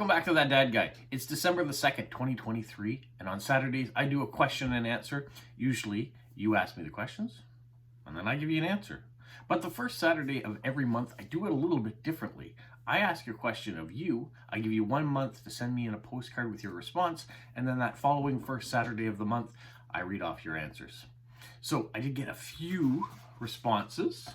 Welcome back to That Dad Guy. It's December the 2nd, 2023, and on Saturdays I do a question and answer. Usually you ask me the questions, and then I give you an answer. But the first Saturday of every month I do it a little bit differently. I ask a question of you, I give you 1 month to send me in a postcard with your response, and then that following first Saturday of the month, I read off your answers. So I did get a few responses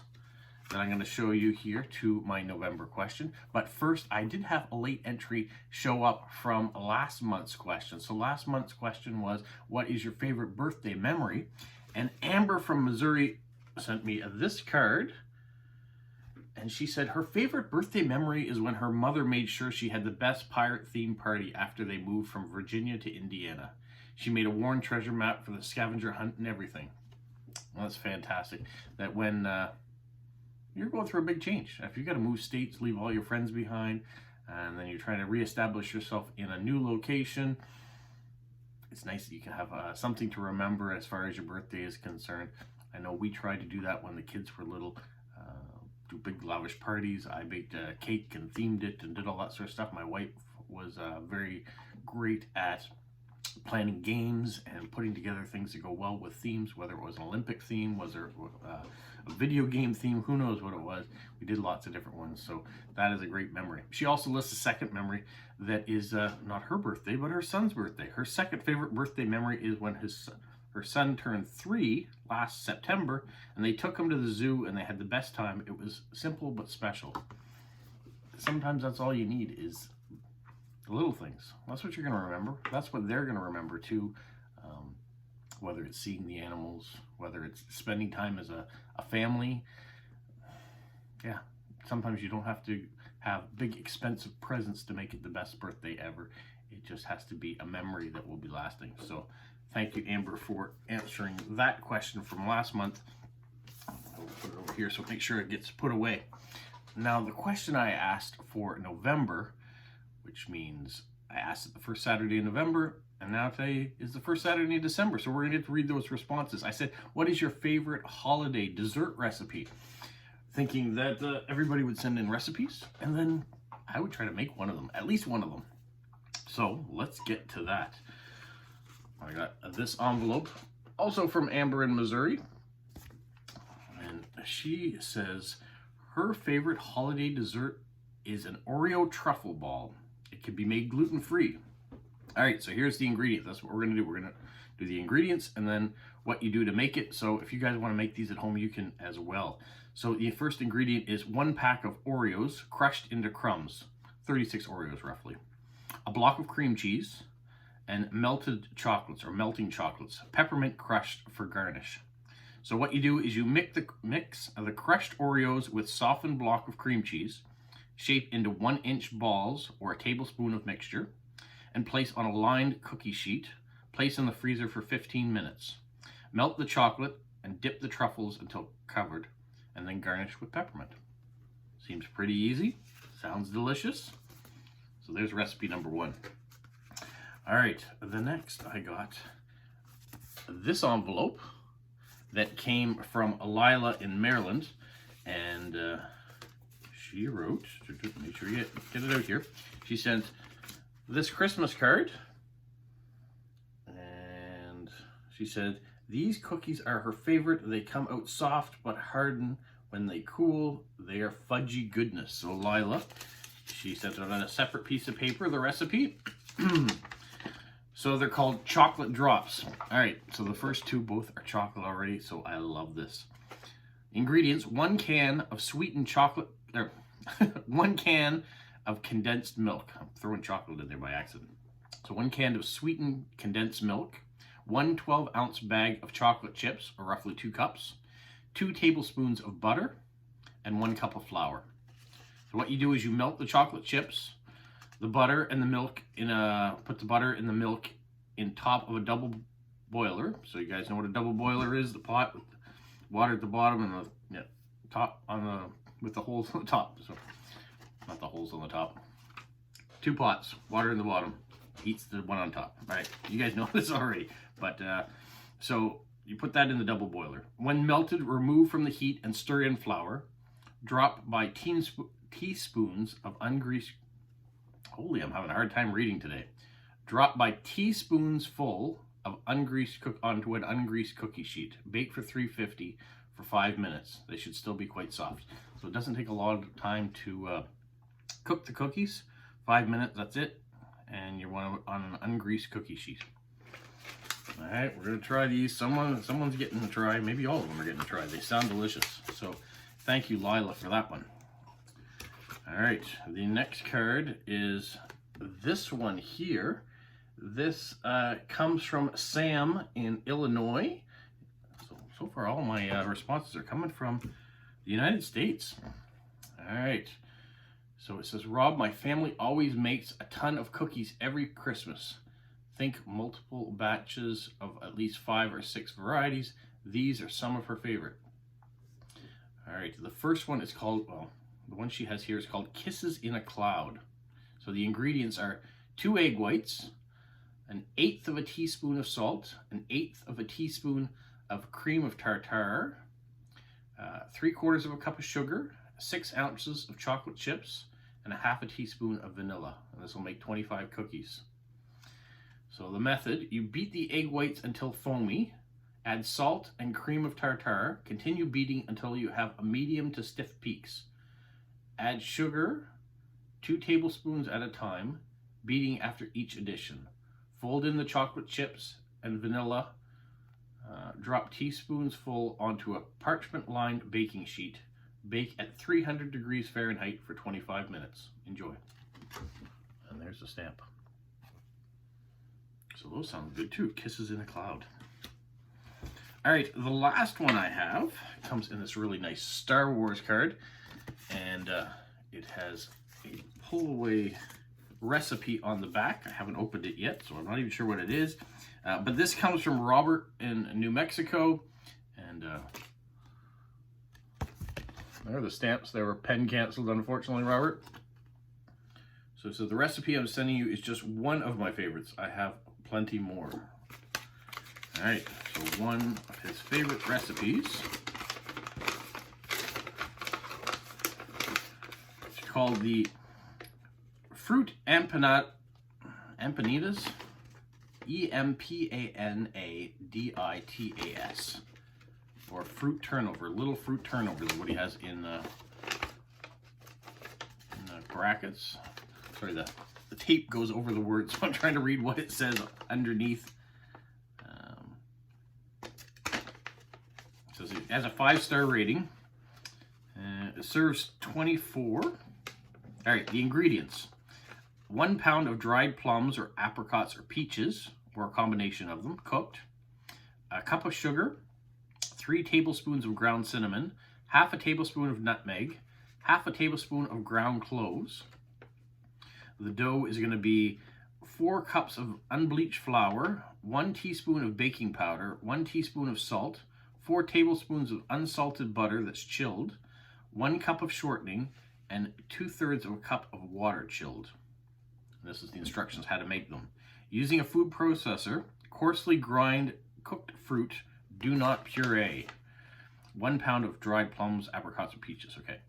that I'm going to show you here to my November question. But first, I did have a late entry show up from last month's question. So last month's question was, what is your favorite birthday memory? And Amber from Missouri sent me this card. And she said her favorite birthday memory is when her mother made sure she had the best pirate themed party after they moved from Virginia to Indiana. She made a worn treasure map for the scavenger hunt and everything. Well, that's fantastic. That when you're going through a big change. If you got to move states, leave all your friends behind, and then you're trying to reestablish yourself in a new location, it's nice that you can have something to remember as far as your birthday is concerned. I know we tried to do that when the kids were little, do big lavish parties. I baked a cake and themed it and did all that sort of stuff. My wife was very great at planning games and putting together things that go well with themes, whether it was an Olympic theme, was there a video game theme, who knows what it was. We did lots of different ones, so that is a great memory. She also lists a second memory that is not her birthday, but her son's birthday. Her second favorite birthday memory is when her son turned 3 last September, and they took him to the zoo and they had the best time. It was simple but special. Sometimes that's all you need is the little things. That's what you're going to remember. That's what they're going to remember too. Whether it's seeing the animals, whether it's spending time as a family. Yeah, sometimes you don't have to have big expensive presents to make it the best birthday ever. It just has to be a memory that will be lasting. So thank you, Amber, for answering that question from last month. I'll put it over here so make sure it gets put away. Now the question I asked for November, which means I asked it the first Saturday in November, and now today is the first Saturday in December, so we're going to get to read those responses. I said, what is your favorite holiday dessert recipe? Thinking that everybody would send in recipes, and then I would try to make one of them, at least one of them. So let's get to that. I got this envelope, also from Amber in Missouri, and she says her favorite holiday dessert is an Oreo truffle ball. It can be made gluten-free. All right, so here's the ingredient. That's what we're gonna do. We're gonna do the ingredients and then what you do to make it. So if you guys wanna make these at home, you can as well. So the first ingredient is 1 pack of Oreos crushed into crumbs, 36 Oreos roughly, a block of cream cheese, and melted chocolates or melting chocolates, peppermint crushed for garnish. So what you do is you mix the crushed Oreos with softened block of cream cheese, shape into 1-inch balls or a tablespoon of mixture, and place on a lined cookie sheet. Place in the freezer for 15 minutes. Melt the chocolate and dip the truffles until covered, and then garnish with peppermint. Seems pretty easy. Sounds delicious. So there's recipe number 1. All right, the next I got this envelope that came from Lila in Maryland, and she wrote, make sure you get it out here, she sent this Christmas card, and she said these cookies are her favorite. They come out soft but harden when they cool. They are fudgy goodness. So Lila, she sent it on a separate piece of paper, the recipe. So they're called chocolate drops. All right, so the first 2 both are chocolate already, so I love this. Ingredients: 1 can of sweetened chocolate, 1 can of condensed milk. I'm throwing chocolate in there by accident. So 1 can of sweetened condensed milk, 1 12-ounce bag of chocolate chips, or roughly 2 cups, 2 tablespoons of butter, and 1 cup of flour. So what you do is you melt the chocolate chips, the butter, and the milk put the butter and the milk in top of a double boiler. So you guys know what a double boiler is, the pot with water at the bottom and the top with the holes on the top. So not the holes on the top. 2 pots, water in the bottom, heats the one on top. All right, you guys know this already, but so you put that in the double boiler. When melted, remove from the heat and stir in flour. Drop by teaspoons of ungreased Holy, I'm having a hard time reading today. Drop by teaspoons full of ungreased onto an ungreased cookie sheet. Bake for 350 for 5 minutes. They should still be quite soft. So it doesn't take a lot of time to cook the cookies. 5 minutes, that's it. And you want it on an ungreased cookie sheet. All right, we're gonna try these. Someone's getting to try. Maybe all of them are getting to try. They sound delicious. So thank you, Lila, for that one. All right, the next card is this one here. This comes from Sam in Illinois. So far, all my responses are coming from the United States. All right. So it says, Rob, my family always makes a ton of cookies every Christmas. Think multiple batches of at least 5 or 6 varieties. These are some of her favorite. All right, the first one is called, well, the one she has here is called Kisses in a Cloud. So the ingredients are 2 egg whites, 1/8 of a teaspoon of salt, 1/8 of a teaspoon of cream of tartar, 3/4 of a cup of sugar, 6 ounces of chocolate chips, and 1/2 teaspoon of vanilla. And this will make 25 cookies. So the method, you beat the egg whites until foamy, add salt and cream of tartar, continue beating until you have a medium to stiff peaks. Add sugar, 2 tablespoons at a time, beating after each addition. Fold in the chocolate chips and vanilla. Drop teaspoons full onto a parchment-lined baking sheet. Bake at 300 degrees Fahrenheit for 25 minutes. Enjoy. And there's the stamp. So those sound good too. Kisses in a Cloud. All right, the last one I have comes in this really nice Star Wars card. And it has a pull-away recipe on the back. I haven't opened it yet, so I'm not even sure what it is. But this comes from Robert in New Mexico. And there are the stamps. They were pen canceled, unfortunately, Robert. So the recipe I'm sending you is just one of my favorites. I have plenty more. All right, so one of his favorite recipes. It's called the Fruit Empanadas. Empanadas. Or fruit turnover. Little fruit turnover is what he has in the brackets. Sorry, the tape goes over the words, so I'm trying to read what it says underneath. It says it has a 5-star rating. It serves 24. All right, the ingredients. 1 pound of dried plums or apricots or peaches, or a combination of them, cooked. A cup of sugar. 3 tablespoons of ground cinnamon. 1/2 tablespoon of nutmeg. 1/2 tablespoon of ground cloves. The dough is going to be 4 cups of unbleached flour, 1 teaspoon of baking powder, 1 teaspoon of salt, 4 tablespoons of unsalted butter that's chilled, 1 cup of shortening, and 2/3 of a cup of water chilled. This is the instructions how to make them. Using a food processor, coarsely grind cooked fruit, do not puree. 1 pound of dried plums, apricots, or peaches. Okay.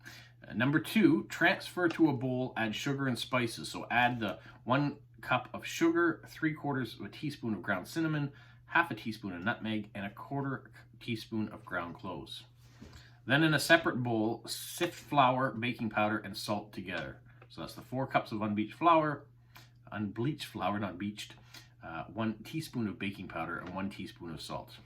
Number 2, transfer to a bowl, add sugar and spices. So add the 1 cup of sugar, 3/4 of a teaspoon of ground cinnamon, 1/2 teaspoon of nutmeg, and 1/4 teaspoon of ground cloves. Then in a separate bowl, sift flour, baking powder, and salt together. So that's the 4 cups of unbleached flour, not beached, 1 teaspoon of baking powder, and 1 teaspoon of salt.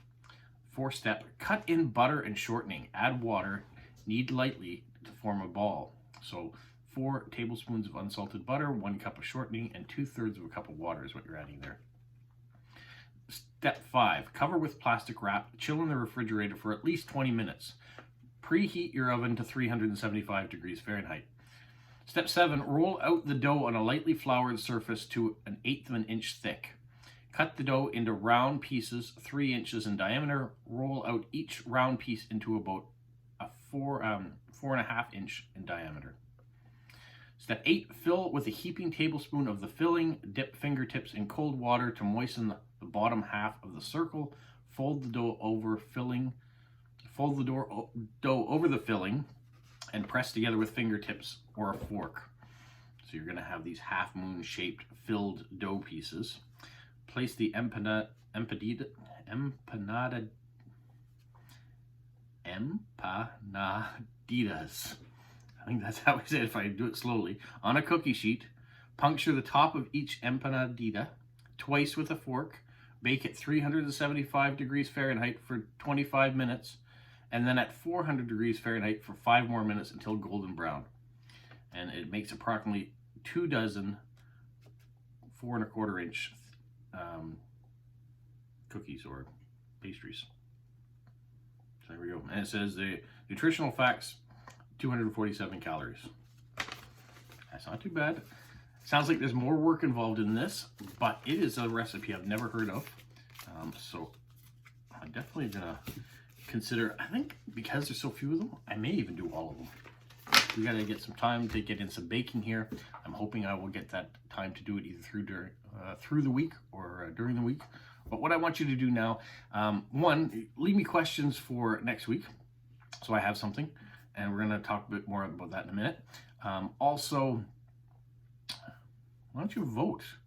4-step, cut in butter and shortening, add water, knead lightly to form a ball. So 4 tablespoons of unsalted butter, 1 cup of shortening, and 2/3 of a cup of water is what you're adding there. Step 5, cover with plastic wrap, chill in the refrigerator for at least 20 minutes. Preheat your oven to 375 degrees Fahrenheit. Step 7, roll out the dough on a lightly floured surface to 1/8 of an inch thick. Cut the dough into round pieces 3 inches in diameter. Roll out each round piece into about a 4.5 inch in diameter. Step 8, fill with a heaping tablespoon of the filling. Dip fingertips in cold water to moisten the bottom half of the circle. Fold the dough over dough over the filling and press together with fingertips or a fork. So So you're going to have these half moon shaped filled dough pieces. Place the empanaditas. I think that's how I say it if I do it slowly. On a cookie sheet. Puncture the top of each empanadita twice with a fork. Bake at 375 degrees Fahrenheit for 25 minutes. And then at 400 degrees Fahrenheit for 5 more minutes until golden brown. And it makes approximately 2 dozen 4 1/4 inch cookies or pastries. So there we go. And it says the nutritional facts, 247 calories. That's not too bad. Sounds like there's more work involved in this, but it is a recipe I've never heard of. So I'm definitely gonna consider, I think because there's so few of them, I may even do all of them. We gotta get some time to get in some baking here. I'm hoping I will get that time to do it either through the week or during the week. But what I want you to do now, one, leave me questions for next week, so I have something, and we're gonna talk a bit more about that in a minute. Also, why don't you vote?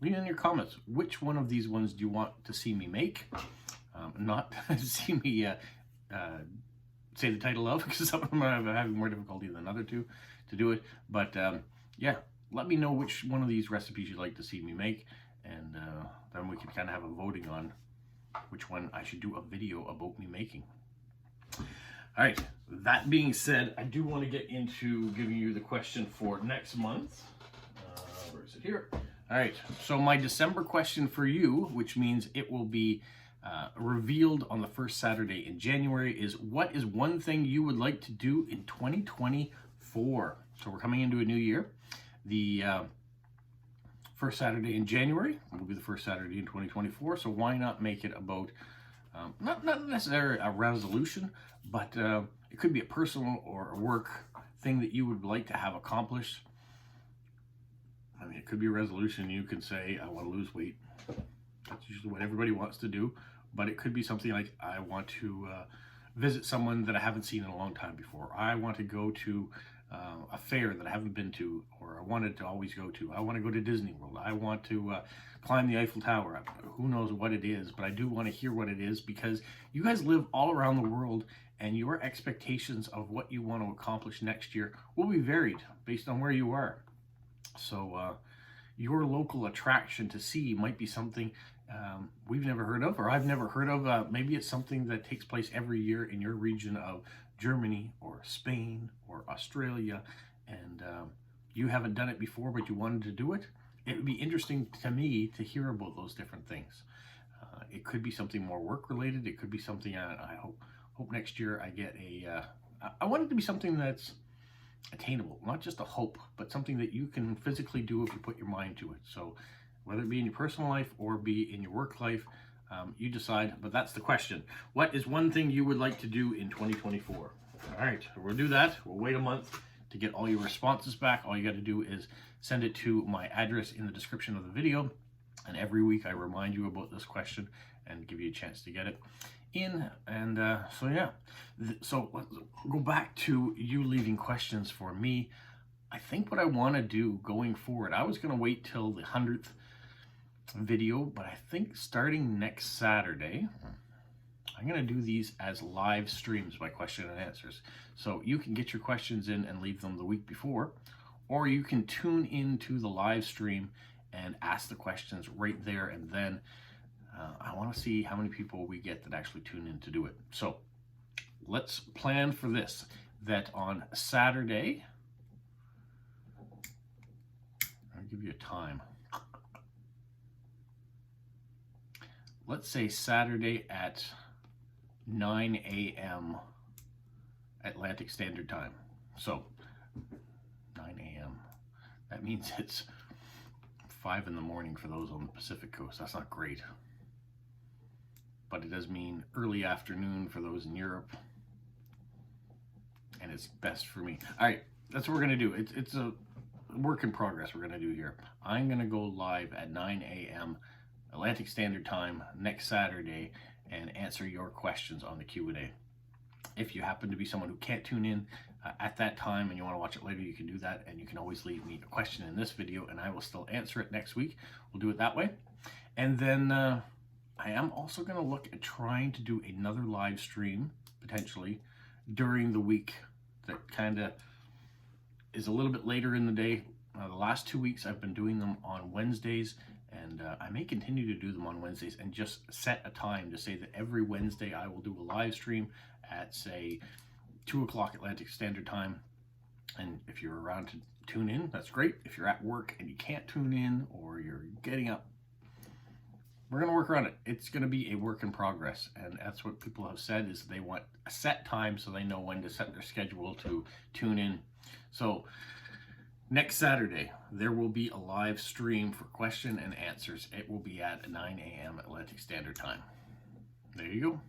Leave in your comments, which one of these ones do you want to see me make? Not see me say the title of, because some of them are having more difficulty than other two to do it. But yeah, let me know which one of these recipes you'd like to see me make, and then we can kind of have a voting on which one I should do a video about me making. All right, that being said, I do want to get into giving you the question for next month. Where is it here? All right, so my December question for you, which means it will be revealed on the first Saturday in January, is what is one thing you would like to do in 2024? So we're coming into a new year. The first Saturday in January will be the first Saturday in 2024, so why not make it about, not necessarily a resolution, but it could be a personal or a work thing that you would like to have accomplished. I mean, it could be a resolution. You can say, I want to lose weight. That's usually what everybody wants to do. But it could be something like, I want to visit someone that I haven't seen in a long time before. I want to go to a fair that I haven't been to, or I wanted to always go to. I want to go to Disney World. I want to climb the Eiffel Tower. Who knows what it is, but I do want to hear what it is, because you guys live all around the world, and your expectations of what you want to accomplish next year will be varied based on where you are. So your local attraction to see might be something we've never heard of, or I've never heard of. Maybe it's something that takes place every year in your region of Germany or Spain or Australia, and you haven't done it before, but you wanted to do it. It would be interesting to me to hear about those different things. It could be something more work related. It could be something I hope next year I get I want it to be something that's attainable, not just a hope, but something that you can physically do if you put your mind to it. So whether it be in your personal life or be in your work life, you decide, but that's the question. What is one thing you would like to do in 2024? All right, we'll do that. We'll wait a month to get all your responses back. All you got to do is send it to my address in the description of the video, and every week I remind you about this question and give you a chance to get it in. And so yeah, so let's go back to you leaving questions for me. I think what I want to do going forward, I was going to wait till the 100th video, but I think starting next Saturday, I'm going to do these as live streams by question and answers. So you can get your questions in and leave them the week before, or you can tune into the live stream and ask the questions right there and then. I want to see how many people we get that actually tune in to do it. So let's plan for this, that on Saturday, I'll give you a time. Let's say Saturday at 9 a.m. Atlantic Standard Time. So 9 a.m. That means it's 5 in the morning for those on the Pacific Coast. That's not great. But it does mean early afternoon for those in Europe. And it's best for me. All right, that's what we're going to do. It's a work in progress we're going to do here. I'm going to go live at 9 a.m. Atlantic Standard Time next Saturday and answer your questions on the Q&A. If you happen to be someone who can't tune in at that time and you want to watch it later, you can do that, and you can always leave me a question in this video and I will still answer it next week. We'll do it that way. And then I am also going to look at trying to do another live stream, potentially, during the week that kind of is a little bit later in the day. The last 2 weeks I've been doing them on Wednesdays, and I may continue to do them on Wednesdays and just set a time to say that every Wednesday I will do a live stream at, say, 2 o'clock Atlantic Standard Time. And if you're around to tune in, that's great. If you're at work and you can't tune in, or you're getting up, we're going to work around it. It's going to be a work in progress, and that's what people have said, is they want a set time so they know when to set their schedule to tune in. So next Saturday, there will be a live stream for question and answers. It will be at 9 a.m. Atlantic Standard Time. There you go.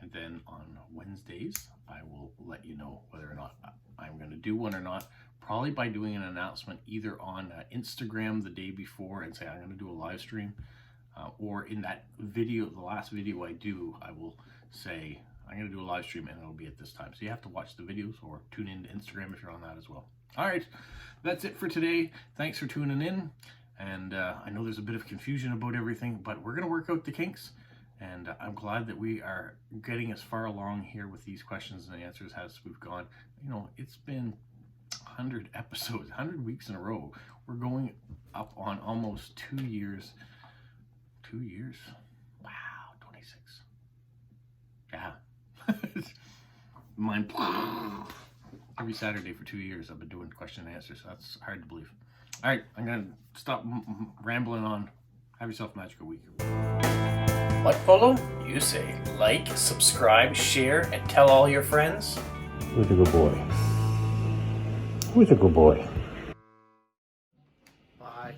And then on Wednesdays, I will let you know whether or not I'm going to do one or not, probably by doing an announcement either on Instagram the day before and say I'm going to do a live stream, or in that video, the last video I do, I will say I'm going to do a live stream and it'll be at this time. So you have to watch the videos or tune in to Instagram if you're on that as well. All right, that's it for today. Thanks for tuning in. And I know there's a bit of confusion about everything, but we're going to work out the kinks. And I'm glad that we are getting as far along here with these questions and answers as we've gone. You know, it's been 100 episodes, 100 weeks in a row. We're going up on almost 2 years. 2 years? Wow, 26. Yeah. Mine. Every Saturday for 2 years I've been doing question and answers. So that's hard to believe. All right, I'm going to stop rambling on. Have yourself a magical week. What, Polo? You say like, subscribe, share, and tell all your friends. Who's a good boy? Who's a good boy? Bye.